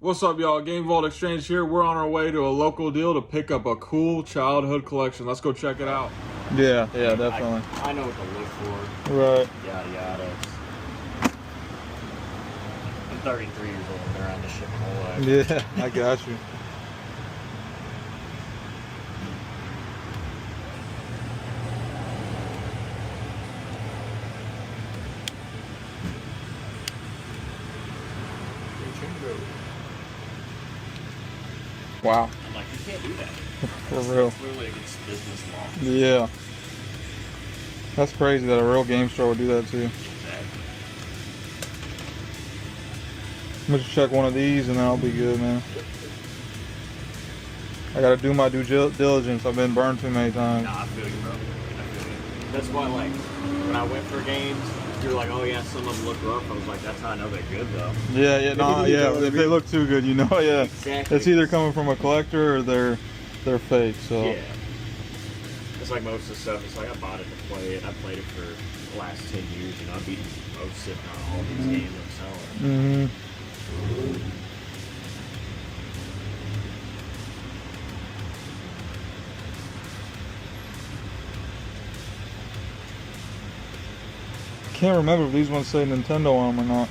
What's up, y'all? Game Vault Exchange here. We're on our way to a local deal to pick up a cool childhood collection. Let's go check it out. Yeah, definitely. I know what to look for. Right. Yada yada. I'm 33 years old. I've been around this shit my whole life. Yeah, I got you. Wow. I'm like, you can't do that. For real. It's literally against business law. Yeah. That's crazy that a real game store would do that too. Exactly. I'm gonna check one of these and then I'll be good, man. I gotta do my due diligence. I've been burned too many times. Nah, I feel you, bro. I feel you. That's why, like, when I went for games, you're like, oh yeah, some of them look rough. I was like, that's how I know they're good, though. Yeah. If they look too good, you know, yeah. Exactly. It's either coming from a collector or they're fake. So. Yeah. It's like most of the stuff. It's like I bought it to play it. I played it for the last 10 years. You know, I've beaten most, if not all, these games I'm selling. Can't remember if these ones say Nintendo on them or not.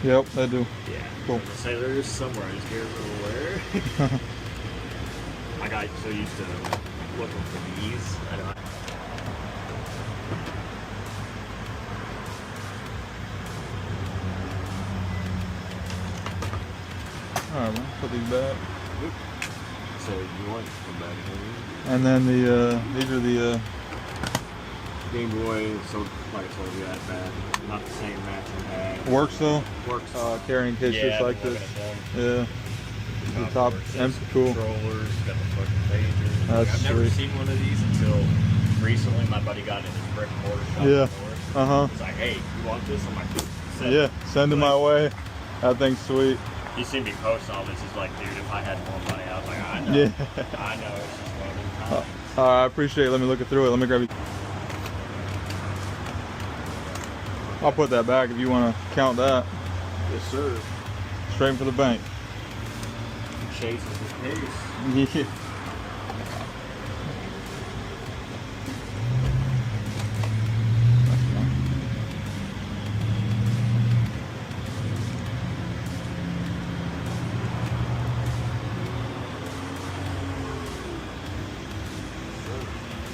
Yep, they do. Yeah. Cool. I say there's somewhere. I just can't remember where. I got so used to looking for these. I don't. Alright, man, put these back. So you want to come back here? And then these are the Game Boy. So like I told you, that bad. Not the same matching bag. works though. Works. Carrying case Yeah, just like I've been this. looking at them. Yeah. The top empty, cool. Controllers, got the fucking pagers. That's I've never sweet. seen one of these until recently. My buddy got it in his brick and mortar shop. Yeah. He's like, hey, you want this? I'm like, Yeah, send it my way. That thing's sweet. He seen me post all this. He's like, dude, if I had more money, I was like, I know. Yeah. I know. It's just one of them times. I appreciate it. Let me look it through it. Let me grab you. I'll put that back if you want to count that. Yes, sir. Straight for the bank. Chases his pace. Yeah.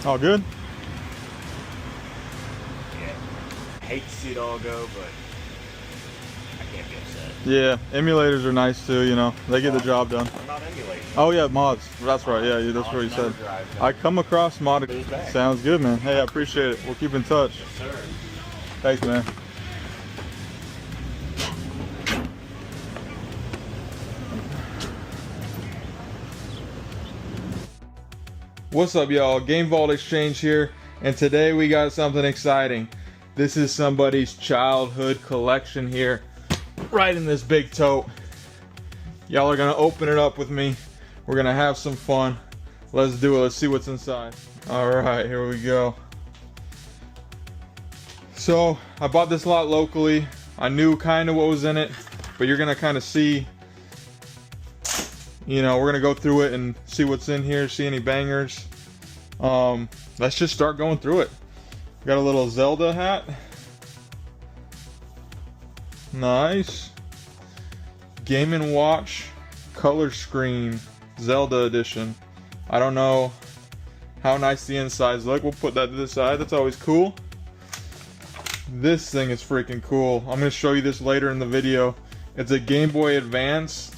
All good? Yeah. I hate to see it all go, but I can't be upset. Yeah, emulators are nice too, you know. They get the job done. I'm not emulating. Oh yeah, mods. That's right. Yeah, that's what you said. I come across mod. Sounds good, man. Hey, I appreciate it. We'll keep in touch. Yes, sir. Thanks, man. What's up, y'all? Game Vault Exchange here, and today we got something exciting. This is somebody's childhood collection here, right in this big tote. Y'all are gonna open it up with me. We're gonna have some fun. Let's do it. Let's see what's inside. All right, here we go. So I bought this lot locally. I knew kind of what was in it, but you're gonna kind of see. You know, we're gonna go through it and see what's in here, see any bangers. Let's just start going through it. Got a little Zelda hat. Nice. Game & Watch color screen Zelda edition. I don't know how nice the insides look. We'll put that to the side. That's always cool. This thing is freaking cool. I'm gonna show you this later in the video. It's a Game Boy Advance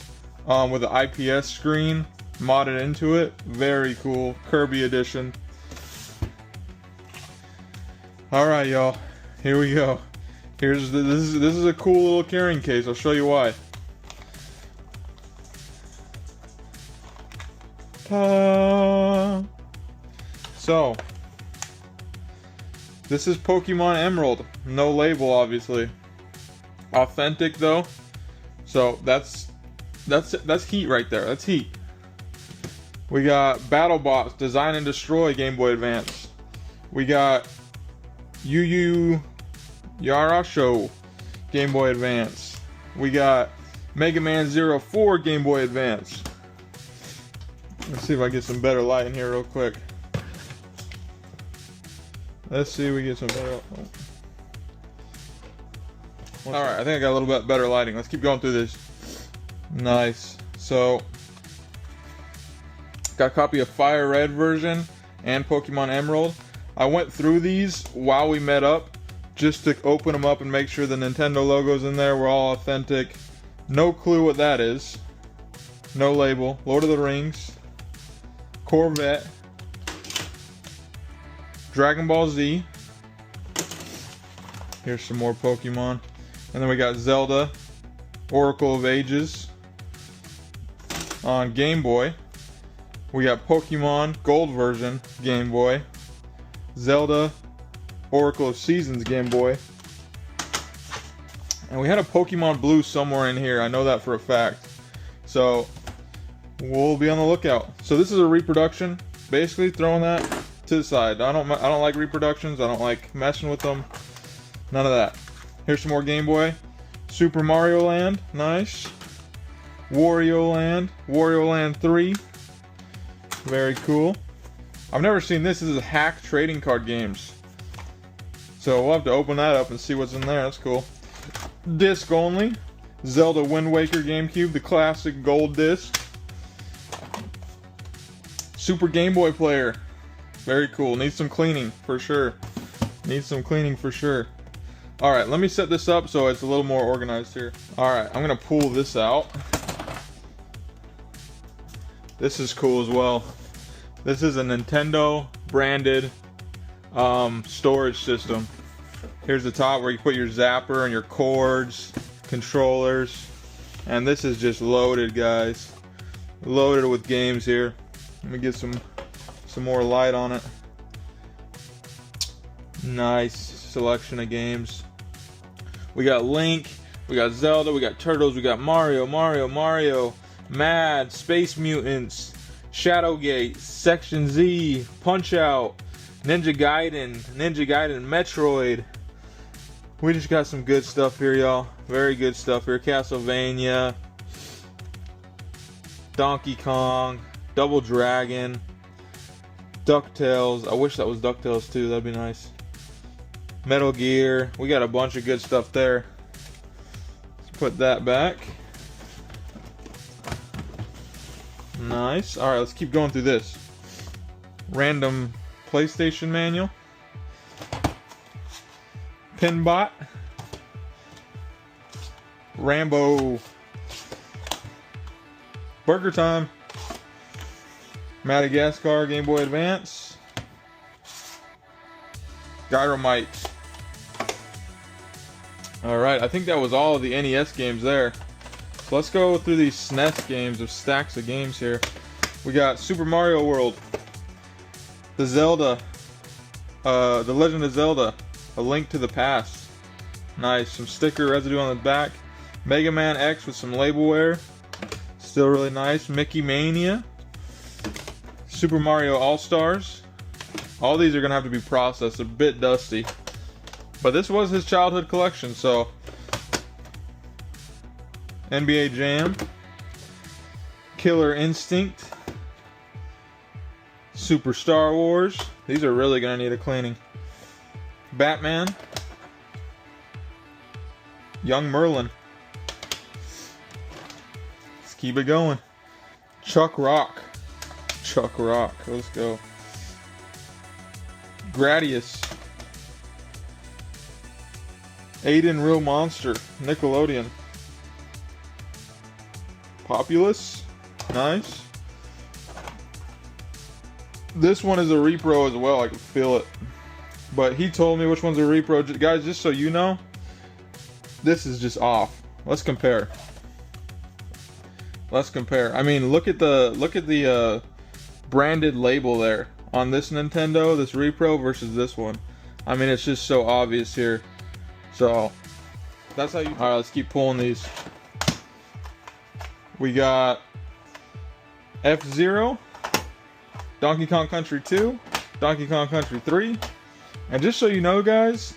with an IPS screen modded into it. Very cool. Kirby edition. Alright, y'all. Here we go. This is a cool little carrying case. I'll show you why. Ta! So, this is Pokemon Emerald. No label, obviously. Authentic though. So that's heat right there. That's heat. We got BattleBots, Design and Destroy Game Boy Advance. We got Yu Yu Yarasho Game Boy Advance. We got Mega Man 04 Game Boy Advance. Let's see if I get some better light in here real quick. Let's see if we get some better. Oh. Alright, I think I got a little bit better lighting. Let's keep going through this. Nice. So, got a copy of Fire Red version and Pokemon Emerald. I went through these while we met up just to open them up and make sure the Nintendo logos in there were all authentic. No clue what that is. No label. Lord of the Rings. Corvette. Dragon Ball Z. Here's some more Pokemon. And then we got Zelda, Oracle of Ages. On Game Boy, we got Pokemon Gold version Game Boy. Zelda, Oracle of Seasons Game Boy. And we had a Pokemon Blue somewhere in here. I know that for a fact. So, we'll be on the lookout. So this is a reproduction. Basically throwing that to the side. I don't like reproductions. I don't like messing with them. None of that. Here's some more Game Boy. Super Mario Land, nice. Wario Land 3. Very cool. I've never seen this. This is hack trading card games. So we'll have to open that up and see what's in there. That's cool. Disc only. Zelda Wind Waker GameCube, the classic gold disc. Super Game Boy player. Very cool. Needs some cleaning for sure. Needs some cleaning for sure. Alright, let me set this up so it's a little more organized here. Alright, I'm going to pull this out. This is cool as well. This is a Nintendo branded storage system. Here's the top where you put your zapper and your cords, controllers. And this is just loaded, guys. Loaded with games here. Let me get some more light on it. Nice selection of games. We got Link, we got Zelda, we got Turtles, we got Mario, Mad, Space Mutants, Shadowgate, Section Z, Punch-Out, Ninja Gaiden, Metroid. We just got some good stuff here, y'all. Very good stuff here. Castlevania, Donkey Kong, Double Dragon, DuckTales. I wish that was DuckTales too, that'd be nice. Metal Gear. We got a bunch of good stuff there. Let's put that back. Nice. Alright, let's keep going through this. Random PlayStation manual. Pinbot. Rambo. Burger Time. Madagascar Game Boy Advance. Gyromite. Alright, I think that was all of the NES games there. So let's go through these SNES games. There's stacks of games here. We got Super Mario World. The Zelda. The Legend of Zelda. A Link to the Past. Nice. Some sticker residue on the back. Mega Man X with some labelware. Still really nice. Mickey Mania. Super Mario All-Stars. All these are going to have to be processed. A bit dusty. But this was his childhood collection, so... NBA Jam. Killer Instinct. Super Star Wars. These are really going to need a cleaning. Batman. Young Merlin. Let's keep it going. Chuck Rock. Let's go. Gradius. Aiden Real Monster. Nickelodeon. Populous. Nice. This one is a repro as well. I can feel it. But he told me which one's a repro. Guys, just so you know, this is just off. Let's compare. I mean, look at the branded label there on this Nintendo, this repro versus this one. I mean, it's just so obvious here. So that's how you. All right, let's keep pulling these. We got F-Zero, Donkey Kong Country 2, Donkey Kong Country 3, and just so you know, guys,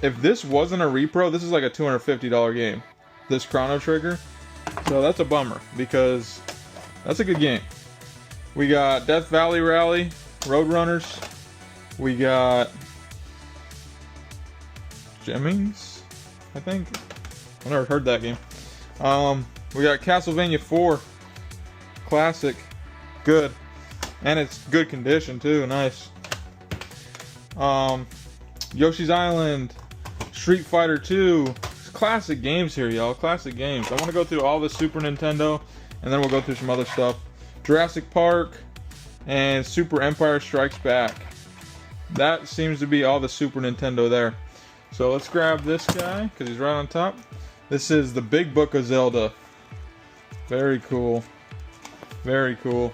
if this wasn't a repro, this is like a $250 game. This Chrono Trigger. So that's a bummer because that's a good game. We got Death Valley Rally, Roadrunners. We got Jennings, I think. I've never heard that game. We got Castlevania 4 Classic. Good. And it's good condition too. Nice. Yoshi's Island, Street Fighter 2. Classic games here, y'all. Classic games. I want to go through all the Super Nintendo, and then we'll go through some other stuff. Jurassic Park and Super Empire Strikes Back. That seems to be all the Super Nintendo there. So let's grab this guy because he's right on top. This is the Big Book of Zelda. Very cool. Very cool.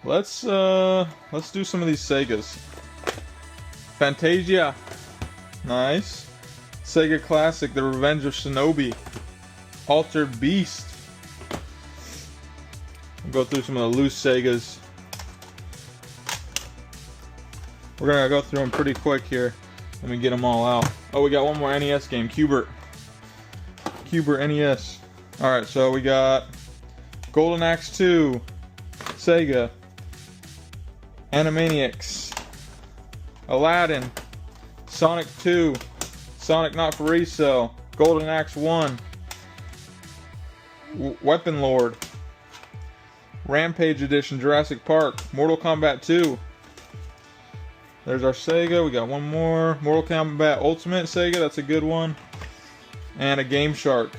Let's do some of these Segas. Fantasia. Nice. Sega Classic, The Revenge of Shinobi. Altered Beast. We'll go through some of the loose Segas. We're gonna go through them pretty quick here. Let me get them all out. Oh, we got one more NES game, Cubert. Cubert NES. Alright, so we got Golden Axe 2, Sega, Animaniacs, Aladdin, Sonic 2, Sonic Not For Resale, Golden Axe 1, Weapon Lord, Rampage Edition, Jurassic Park, Mortal Kombat 2. There's our Sega. We got one more. Mortal Kombat Ultimate Sega. That's a good one. And a Game Shark.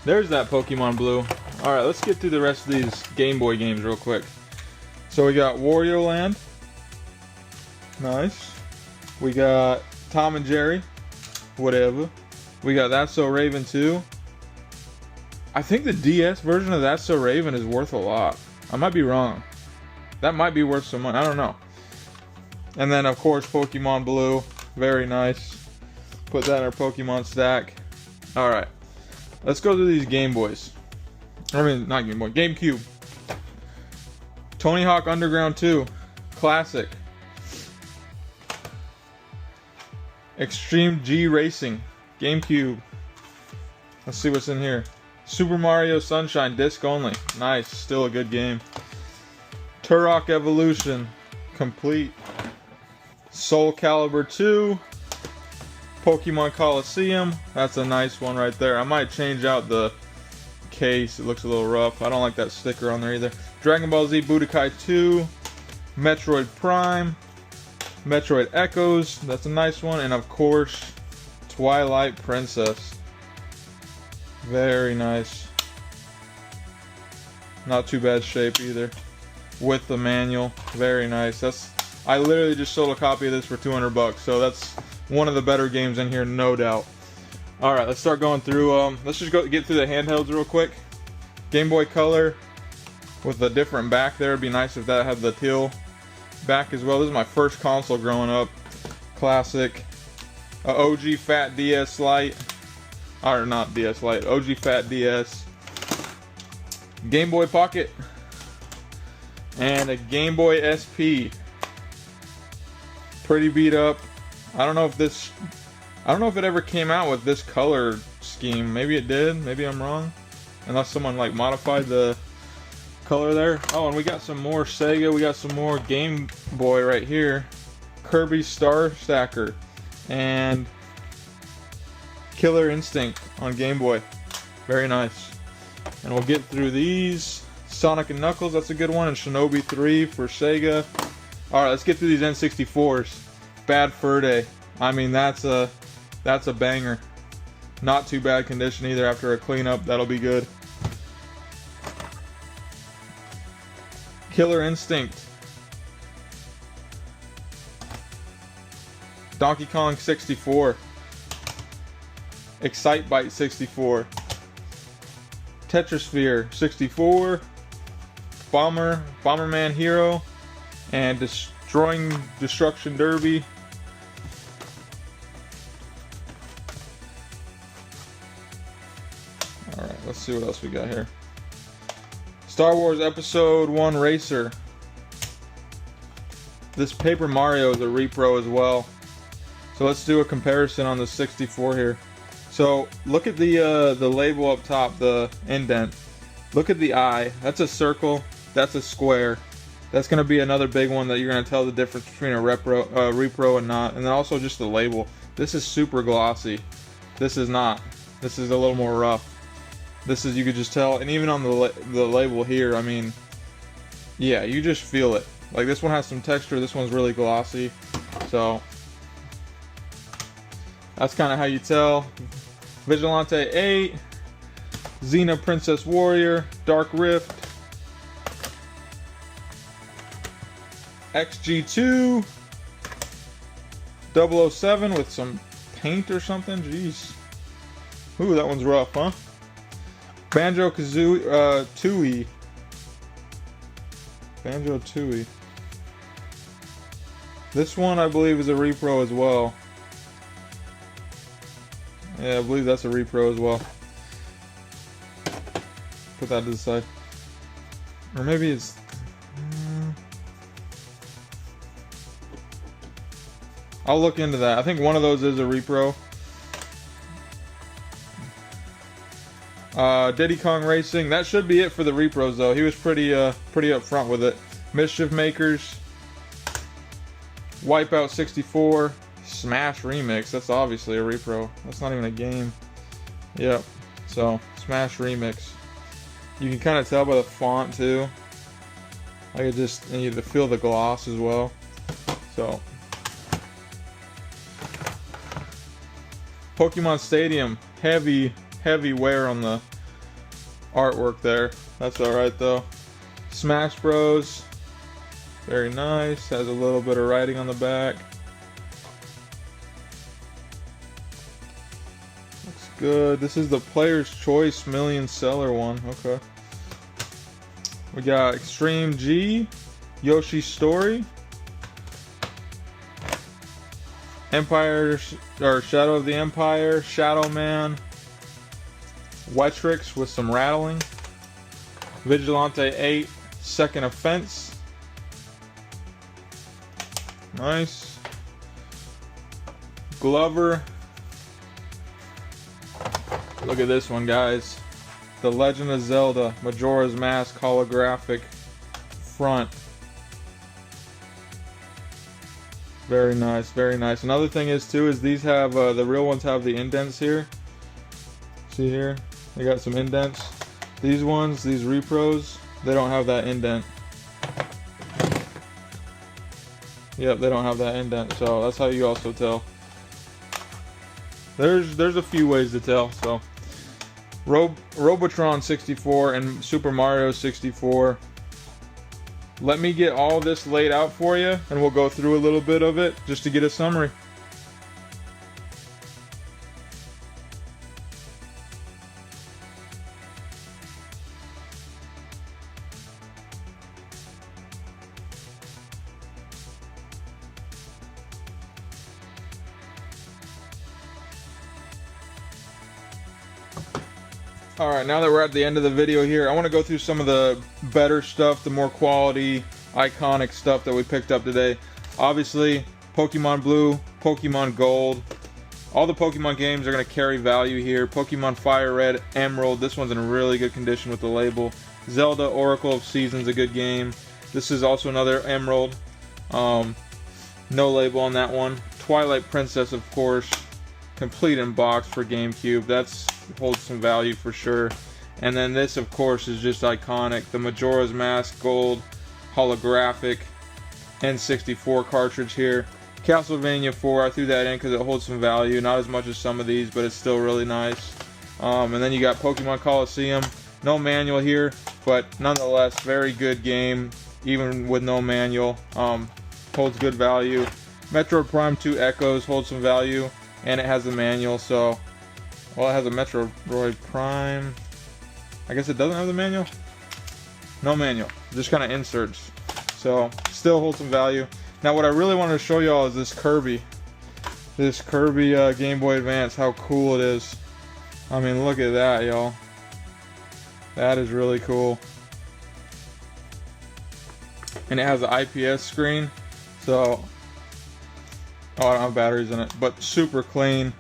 There's that Pokemon Blue. Alright, let's get through the rest of these Game Boy games real quick. So we got Wario Land. Nice. We got Tom and Jerry. Whatever. We got That's So Raven 2. I think the DS version of That's So Raven is worth a lot. I might be wrong. That might be worth some money. I don't know. And then, of course, Pokemon Blue. Very nice. Put that in our Pokemon stack. Alright. Let's go through these Game Boys. I mean, not Game Boy. GameCube. Tony Hawk Underground 2. Classic. Extreme G Racing. GameCube. Let's see what's in here. Super Mario Sunshine. Disc only. Nice. Still a good game. Turok Evolution, complete. Soul Calibur 2, Pokemon Coliseum, that's a nice one right there. I might change out the case, it looks a little rough. I don't like that sticker on there either. Dragon Ball Z Budokai 2, Metroid Prime, Metroid Echoes, that's a nice one. And of course, Twilight Princess. Very nice. Not too bad shape either. With the manual, very nice. I literally just sold a copy of this for $200, so that's one of the better games in here, no doubt. All right, let's start going through. Let's just get through the handhelds real quick. Game Boy Color with a different back there. It'd be nice if that had the teal back as well. This is my first console growing up. Classic. OG Fat DS Lite, or not DS Lite. OG Fat DS. Game Boy Pocket. And a Game Boy SP. Pretty beat up. I don't know if it ever came out with this color scheme. Maybe it did. Maybe I'm wrong. Unless someone like modified the color there. Oh, and we got some more Sega. We got some more Game Boy right here. Kirby Star Stacker. And Killer Instinct on Game Boy. Very nice. And we'll get through these. Sonic and Knuckles, that's a good one, and Shinobi 3 for Sega. Alright, let's get through these N64s. Bad Fur Day. I mean, that's a banger. Not too bad condition either. After a cleanup, that'll be good. Killer Instinct. Donkey Kong 64. Excitebike 64. Tetrasphere 64. Bomberman Hero, and Destruction Derby. Alright, let's see what else we got here. Star Wars Episode 1 Racer. This Paper Mario is a repro as well. So let's do a comparison on the 64 here. So look at the label up top, the indent. Look at the eye. That's a circle. That's a square. That's going to be another big one that you're going to tell the difference between a repro and not. And then also just the label. This is super glossy. This is not. This is a little more rough. This is, you could just tell, and even on the label here, I mean, yeah, you just feel it. Like this one has some texture. This one's really glossy. So that's kind of how you tell. Vigilante 8, Xena Princess Warrior, Dark Rift, XG2, 007 with some paint or something. Jeez. Ooh, that one's rough, huh? Banjo-Kazooie, Tooie. Banjo-Tooie. This one, I believe, is a repro as well. Yeah, I believe that's a repro as well. Put that to the side. Or maybe it's... I'll look into that. I think one of those is a repro. Diddy Kong Racing. That should be it for the repros, though. He was pretty upfront with it. Mischief Makers. Wipeout 64. Smash Remix. That's obviously a repro. That's not even a game. Yep. So, Smash Remix. You can kind of tell by the font, too. I could just need to feel the gloss as well. So, Pokemon Stadium. Heavy wear on the artwork there. That's alright, though. Smash Bros. Very nice. Has a little bit of writing on the back. Looks good. This is the Player's Choice Million Seller one. Okay. We got Extreme G, Yoshi's Story, Empire or Shadow of the Empire, Shadow Man, Wetrix with some rattling, Vigilante 8, Second Offense. Nice. Glover. Look at this one, guys. The Legend of Zelda Majora's Mask holographic front. Very nice, very nice. Another thing is too is these have the real ones have the indents here. See here? They got some indents. These ones, these repros, they don't have that indent. Yep, they don't have that indent, so that's how you also tell. There's a few ways to tell. So Robotron 64 and Super Mario 64. Let me get all this laid out for you, and we'll go through a little bit of it just to get a summary. Alright, now that we're at the end of the video here, I want to go through some of the better stuff, the more quality, iconic stuff that we picked up today. Obviously, Pokemon Blue, Pokemon Gold. All the Pokemon games are going to carry value here. Pokemon Fire Red, Emerald. This one's in really good condition with the label. Zelda Oracle of Seasons, a good game. This is also another Emerald. No label on that one. Twilight Princess, of course. Complete in box for GameCube. That's holds some value for sure. And then this, of course, is just iconic. The Majora's Mask Gold holographic N64 cartridge here. Castlevania 4, I threw that in because it holds some value. Not as much as some of these, but it's still really nice. And then you got Pokemon Coliseum. No manual here, but nonetheless, very good game, even with no manual. Holds good value. Metroid Prime 2 Echoes holds some value, and it has a manual, so... Well, it has a Metroid Prime. I guess it doesn't have the manual? No manual. Just kind of inserts. So, still holds some value. Now, what I really wanted to show y'all is this Kirby. This Kirby Game Boy Advance. How cool it is. I mean, look at that, y'all. That is really cool. And it has an IPS screen. So, oh, I don't have batteries in it, but super clean.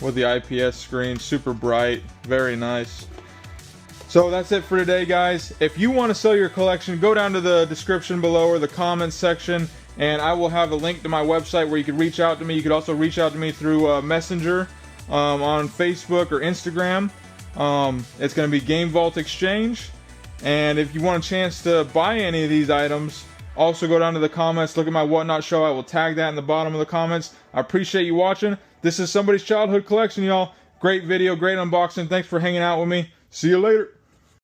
With the IPS screen, super bright, very nice. So that's it for today, guys. If you want to sell your collection, go down to the description below or the comments section, and I will have a link to my website where you can reach out to me. You could also reach out to me through Messenger on Facebook or Instagram. It's going to be Game Vault Exchange. And if you want a chance to buy any of these items, also go down to the comments, look at my Whatnot show. I will tag that in the bottom of the comments. I appreciate you watching. This is somebody's childhood collection, y'all. Great video, great unboxing. Thanks for hanging out with me. See you later.